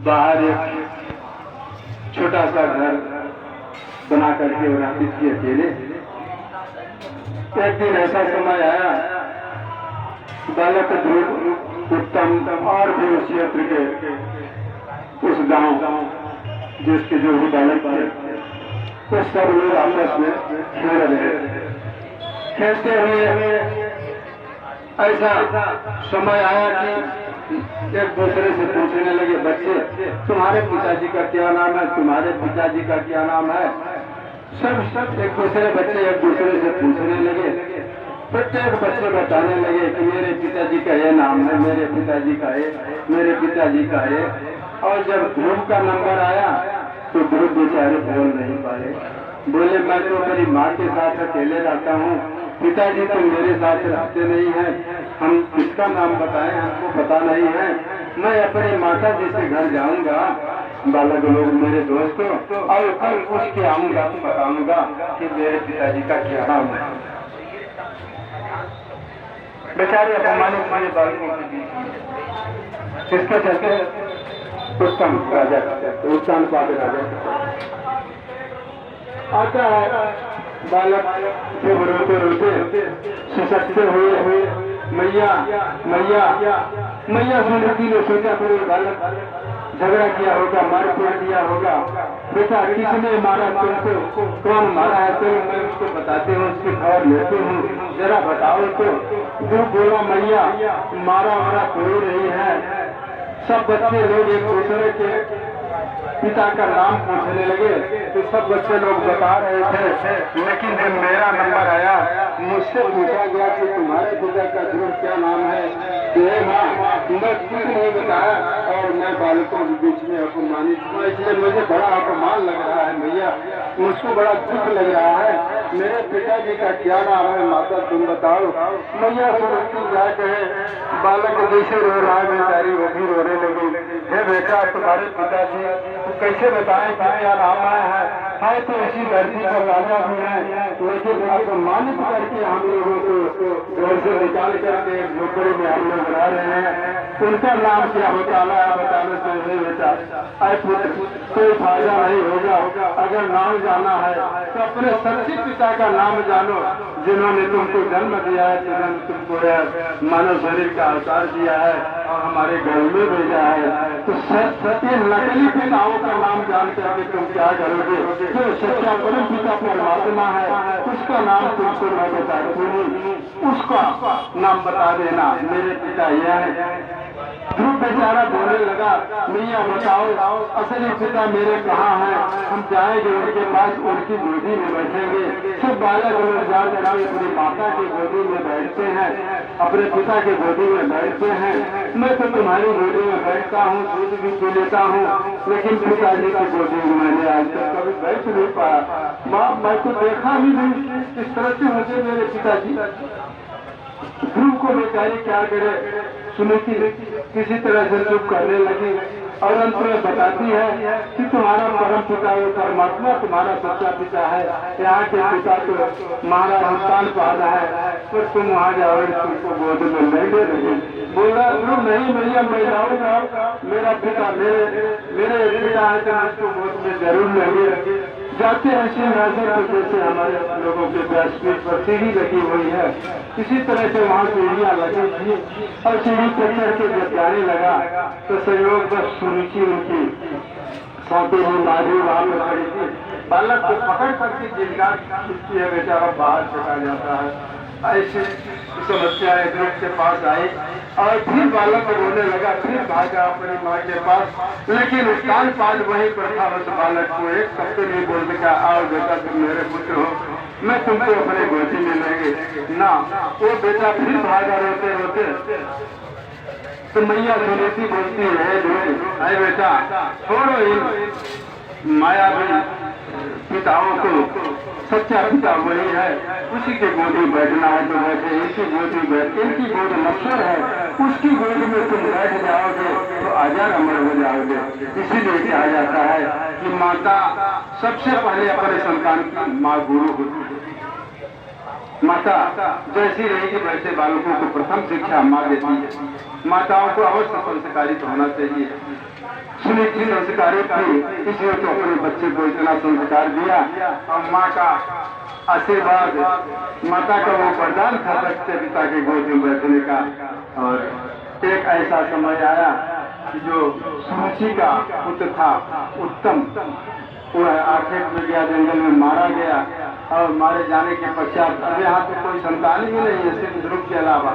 बाहर एक छोटा सा घर बना करके रहती थी अकेले। एक दिन ऐसा समय आया, बालक ध्रुव, उत्तम और भी उस क्षेत्र के उस गांव जिसके जो भी बालक थे वो सब लोग आपस में खेल रहे थे। खेलते हुए ऐसा समय आया कि एक दूसरे से पूछने लगे, बच्चे तुम्हारे पिताजी का क्या नाम है, तुम्हारे पिताजी का क्या नाम है। सब एक दूसरे बच्चे एक दूसरे से पूछने लगे। प्रत्येक बच्चे बताने लगे कि मेरे पिताजी का ये नाम है, मेरे पिताजी का ये, मेरे पिताजी का ये। और जब ध्रुव का नंबर आया तो ध्रुव बेचारे बोल नहीं पाए। बोले, मैं तो मेरी माँ के साथ अकेले रहता हूँ, पिताजी तो मेरे साथ रहते नहीं हैं, हम किसका नाम बताएं, हमको पता नहीं है। मैं अपनी माता जी से घर जाऊंगा, बालक लोग मेरे दोस्तों, और कल पूछ के आऊंगा तो बताऊंगा कि मेरे पिताजी का क्या नाम है। बेचारे अपमानित हुए बालकों के बीच। किसके चलते? उत्तम राजा, उत्तानपाद राजा आता है। बालक जब रोते रोते सशक्ते हुए मैया मैया मैया सुनती ने सोचा फिर बालक झगड़ा किया होगा, मार पीट दिया होगा। बेटा किसने मारा तुमको, कौन मारा है? तो मैं उसको बताते हूँ, उसकी खबर लेते हूँ, जरा बताओ तो। जो बोला, मैया मारा मारा कोई नहीं है। सब बच्चे लोग एक दूसरे के पिता का नाम पूछने लगे तो सब बच्चे लोग बता रहे थे, लेकिन जब मेरा नंबर आया मुझसे पूछा गया कि तुम्हारे पिता का ध्रुव क्या नाम है, मैं कुछ नहीं बताया और मैं बालकों के बीच में अपमानित हुआ। इसलिए मुझे बड़ा अपमान लग रहा है मैया, मुझको बड़ा दुख लग रहा है। मेरे पिताजी का क्या नाम है माता, तुम बताओ। मैया सुनती क्या कहे, बालक जैसे रो रहा है बेचारी वो भी रोने लगी। हे बेटा, तुम्हारे पिताजी तो कैसे बताएं क्या नाम है तो इसी धरती पर राजा भी है, लेकिन अपमानित करके हम लोगों को घर से निकाल करके झोपड़ी में हम लोग रह रहे हैं। उनका नाम क्या बताना है, बताना चाहिए बेटा। कोई फायदा नहीं होगा, अगर नाम जाना है तो अपने सच्चे पिता का नाम जानो, जिन्होंने तुमको जन्म दिया है, जिन्होंने तुमको मानव शरीर का अवतार दिया है और हमारे घर में भेजा है। तो सत्य नकली पिताओं का नाम जान करके तुम क्या करोगे? जो सच्चा परम पिता परमात्मा है उसका नाम तुमको मैं बताती हूँ, उसका नाम बता देना, मेरे पिता यह है। ध्रुव बेचारा बोलने लगा, मैया बताओ असली पिता मेरे कहाँ हैं? हम जाएंगे उनके पास, उनकी गोदी में बैठेंगे। सब बालक लोग जाकर अपनी माता की गोदी में बैठते हैं, अपने पिता की गोदी में बैठते हैं। मैं तो तुम्हारी गोदी में बैठता हूँ, दूध भी पी लेता हूँ, लेकिन पिताजी की गोदी में मैंने आज तक कभी बैठ नहीं पाया। माँ, मैं तो देखा भी नहीं किस तरह से मुझे मेरे पिताजी। ध्रुव को बेचारी क्या करे, सुनीति किसी तरह से चुप करने लगी और अंत में बताती है कि तुम्हारा परम पिता परमात्मा तुम्हारा सच्चा पिता है। यहाँ के पिता तो महाराज उत्तानपाद है, पर तुम वहाँ जाओ, तुमको गोद में नहीं ले रही। बोला ध्रुव, नहीं भैया मैं जाऊँगा, मेरा पिता मेरे पिता है तो मुझको गोद में जरूर लेंगे। जाते हैं सिंहासन पर, जैसे हमारे लोगों के व्यासपीठ पर सीढ़ी लगी हुई है, इसी तरह से वहाँ सीढ़ियाँ लगी थी और सीढ़ी पर चढ़ के जब जाने लगा तो संयोग बस सुरुचि उनकी सौते में माधुरी वहाँ पर खड़ी थी। बालक को पकड़ करके जिंदगार खींचती है, बेचारा बाहर चला जाता है। ऐसी समस्या ध्रुव के पास आई और फिर बालक रोने लगा, फिर भागा अपनी माँ के पास, लेकिन उत्तानपाद वहीं पर था। उस बालक को एक शब्द नहीं बोल सका, आओ बेटा तुम मेरे पुत्र हो, मैं तुमको अपने गोदी में लेंगे ना। वो बेटा फिर भागा रोते रोते। तो मैया सुनीति बोलती है, अरे बेटा छोड़ो इन मायावी पिताओं को, सच्चा पिता वही है, उसी के गोदी बैठना है तो बैठे, इनकी गोदी बैठ, इनकी गोद नश्वर है, उसकी गोद में तुम बैठ जाओगे तो आजार अमर हो जाओगे। इसीलिए कहा जाता है कि माता सबसे पहले अपने संतान की माँ गुरु होती है। माता जैसी रहेगी वैसे बालकों को प्रथम शिक्षा माँ देती है। माताओं को अवश्य संस्कारित होना चाहिए। सुनीति संस्कारित थी, इसलिए तो अपने बच्चे को इतना संस्कार दिया। और माँ का आशीर्वाद, माता का वो वरदान था बच्चे पिता के गोद में बैठने का। और एक ऐसा समय आया कि जो सुरुचि का पुत्र था उत्तम, वह आखेट में गया, जंगल में मारा गया। और मारे जाने के पश्चात अब यहाँ तो कोई संतान ही नहीं है सिर्फ ध्रुव के अलावा।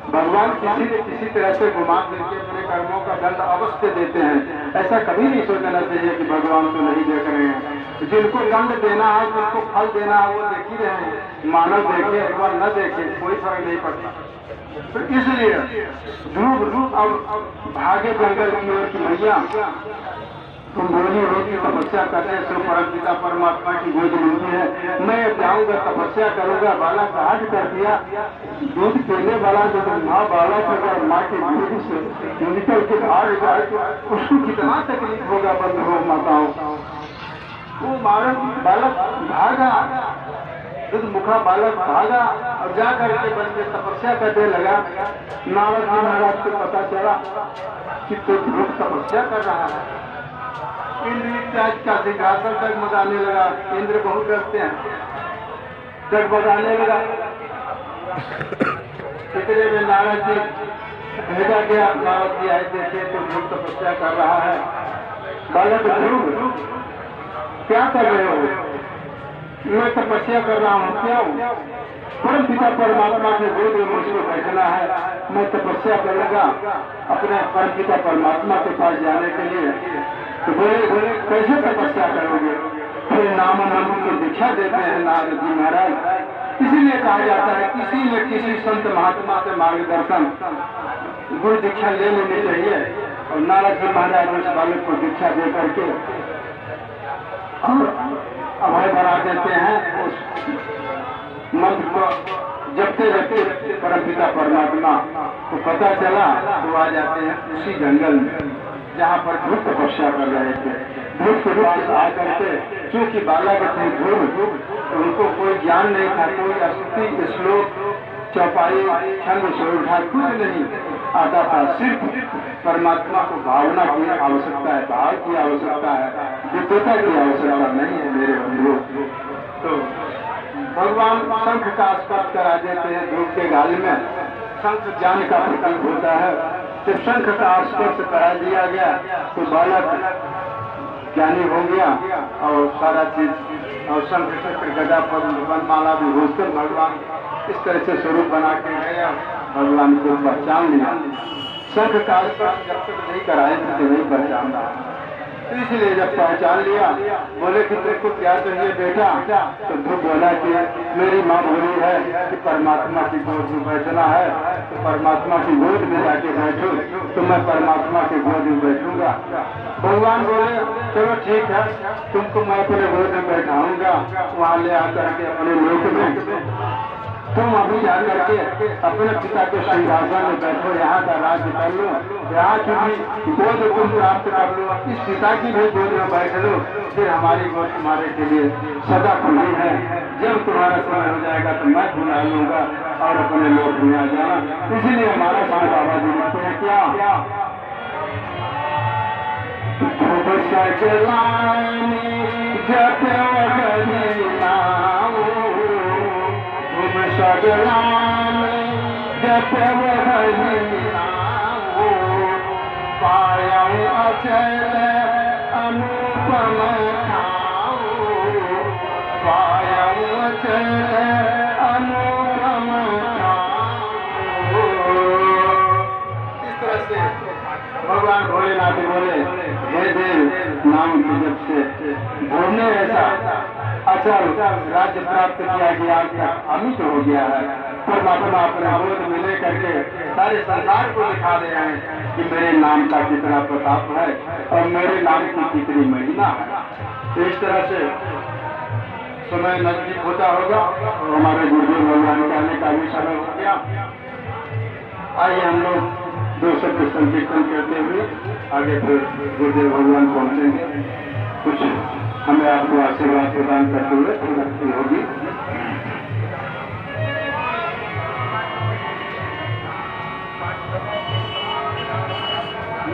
भगवान किसी न किसी तरह से घुमा करके अपने कर्मों का दंड अवश्य देते हैं। ऐसा कभी नहीं सोचना चाहिए कि भगवान तो नहीं देख रहे हैं। जिनको दंड देना है, जिनको फल देना है, वो देख ही रहे हैं। मानव देखे अथवा न देखे कोई फर्क नहीं पड़ता। तो इसलिए ध्रुव अब भागे जंगल की ओर की मैया तुम बोली होगी तपस्या करते सो परम पिता परमात्मा की गोद मिलती है। मैं जाऊंगा तपस्या करूंगा। बालक आज कर दिया, दूध पीने वाला जो माँ बालक अगर माँ के दूध से निकल के भाग जाए तो उसको कितना तकलीफ होगा बंधुओं माताओं। वो बालक भागा, दूध मुखा बालक भागा और जा करके बन के तपस्या करने लगा। नारद जी महाराज को पता चला कि तो ध्रुव तपस्या कर रहा है। इंद्र इत्याज का सिंहासन जगमगाने लगा। इंद्र बहुत डरते हैं, जगमगाने लगा। इतने में नारद जी भेजा गया। नारद जी आए देखे तो ध्रुव तपस्या कर रहा है। बालक ध्रुव क्या कर रहे हो? मैं तपस्या कर रहा हूँ। क्या हूँ? परम पिता परमात्मा के गोद में मुझको बैठना है। मैं तपस्या करूंगा अपने परम पिता परमात्मा के पास जाने के लिए। तो बोले कैसे तपस्या करोगे? फिर नाम नाम की दीक्षा देते हैं नारद जी महाराज। इसीलिए कहा जाता है किसी न किसी संत महात्मा से मार्गदर्शन गुरु दीक्षा ले लेनी चाहिए। और नारद जी महाराज उस बालक को दीक्षा दे करके और अभय बना देते हैं। उस मंत्र को जपते जपते परम पिता परमात्मा को पता चला तो आ जाते हैं उसी जंगल में जहाँ पर ध्रुव तपस्या कर रहे थे। ध्रुव के पास आ करके चूंकि बालक थे ध्रुव, तो उनको कोई ज्ञान नहीं था, कोई स्तुति श्लोक चौपाई छंद सुविधा कुछ नहीं आता था। सिर्फ परमात्मा को भावना की आवश्यकता है, भाव की आवश्यकता है, विद्वता की आवश्यकता नहीं है मेरे बंधुओं। तो भगवान शंख का स्पर्श करा देते हैं ध्रुव के गाल में। शंख ज्ञान का प्रतीक होता है। जब शंख का स्पर्श करा दिया गया तो बालक ज्ञानी हो गया और सारा चीज और शंख चक्र गदा पर वनमाला भी घोषकर भगवान इस तरह से स्वरूप बना के गए। भगवान को पहचान लिया। शंख का स्पर्श जब तक नहीं कराए तो नहीं पहचान रहा। तो इसलिए जब पहचान लिया बोले कि तुमको क्या चाहिए बेटा? तो ध्रुव बोला कि मेरी माँ बोली है कि परमात्मा की गोद में बैठना है, तो परमात्मा की गोद में जाके बैठो। तो मैं परमात्मा की गोद में बैठूंगा। भगवान बोले चलो ठीक है, तुमको मैं अपने गोद में बैठाऊंगा, वहाँ ले आकर के अपने लोक में तुम अभी जा करके अपने पिता के सिंहासन में बैठो, यहाँ का राज्य कर लो, यहाँ की भी गोद तुम प्राप्त कर लो, इस पिता की भी गोद में बैठ लो। फिर हमारी गोद तुम्हारे के लिए सदा खुली है। जब तुम्हारा समय हो जाएगा तो मैं बुला लूंगा और अपने लोक में आ जाना। इसीलिए हमारा साथ बाबा जी लिखते हैं क्या? सगलान जप पायं अचल अनुपम खाओ, पायं अचल अनुपम खाओ। इस तरह से भगवान भोलेनाथ बोले हे देव नाम के जब से भोले ऐसा अचल राज्य प्राप्त किया गया, अमित हो गया है। परमात्मा अपने गोद में ले करके सारे संसार को दिखा दे रहे हैं कि मेरे नाम का कितना प्रताप है और मेरे नाम की कितनी महिमा है। इस तरह से समय नजदीक होता होगा और हमारे गुरुदेव भगवान के आने का भी समय हो गया। आइए हम लोग दो शब्द संकीर्तन करते हुए आगे फिर गुरुदेव भगवान पहुंचेंगे। कुछ हमें आपको आशीर्वाद प्रदान करते हुए प्रगति होगी।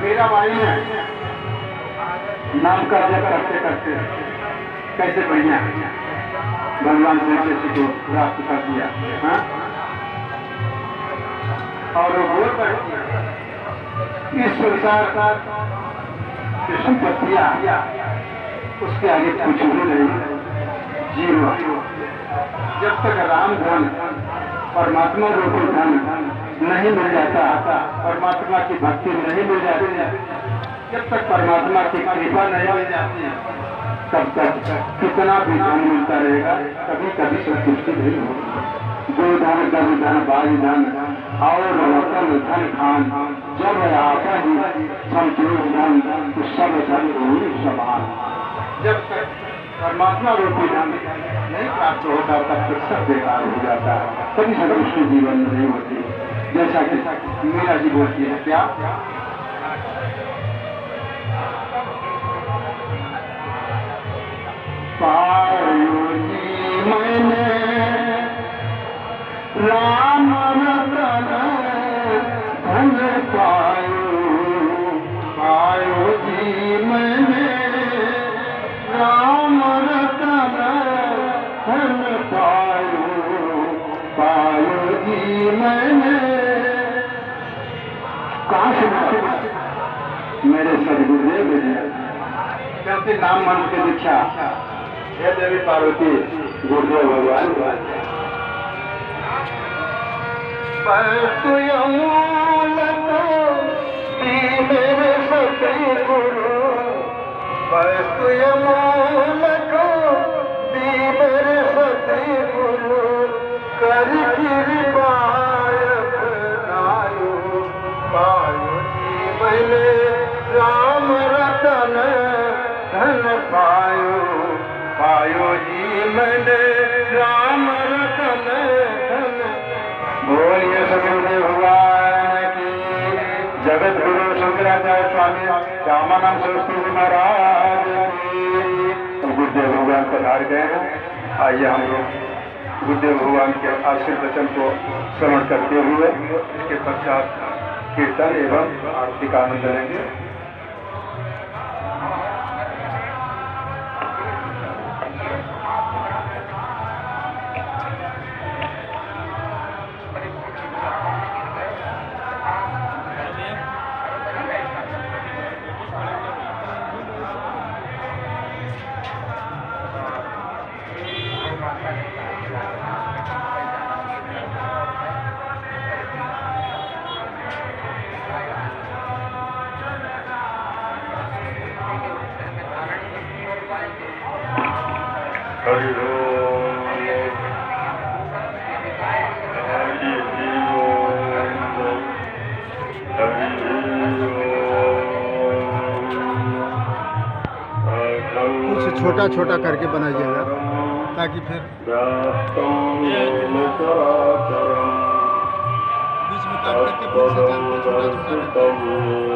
मीराबाई ने नाम का जप करते करते कैसे बढ़िया भगवान ने किसी को प्राप्त कर दिया। हाँ? और वो बोल करती इस संसार की संपत्तियां उसके आगे कुछ भी नहीं, जीवन जब तक राम धन परमात्मा रूपी धन नहीं मिल जाता, परमात्मा की भक्ति नहीं मिल जाती, जब तक परमात्मा की कृपा नहीं मिल जाती, तब तक कितना भी धन मिलता रहेगा, कभी कभी संतुष्टि नहीं होगी। जो धन गज धन बाज धन और रतन धन खान जब आता ही संतोष धन तो सब धन होगी समान। जब तक परमात्मा रूपी धन नहीं प्राप्त होता तब तक सब बेकार हो जाता है, कभी संतुष्टि जीवन में नहीं होती। जैसा कि मीरा जी बोलती है क्या पायो जी मैंने राम रतन धन पायो, पायो जी मैंने राम रतन धन पायो, पायो जी मैंने। कहाँ से मेरे सदगुरुदेव कहते नाम मंत्र की दीक्षा हे देवी पार्वती गुरुदेव भगवान मेरे सतगुरु मेरे सतगुरु कर कृपा अपनायो, पायो जी मैंने राम रतन धन पायो, पायो जी मैंने राम रतन धन। बोलिए सदगुरुदेव भगवान की, जगत गुरु शंकराचार्य स्वामी श्यामानंद सरस्वती जी महाराज की। गुरुदेव भगवान पधार गए हैं। आइए हम लोग गुरुदेव भगवान के आशीर्वाद वचन को श्रवण करते हुए इसके पश्चात कीर्तन एवं आरती का आनंद लेंगे। हरि कुछ छोटा छोटा करके बनाइएगा ताकि फिर बीच में काट करके फिर से छोटा छोटा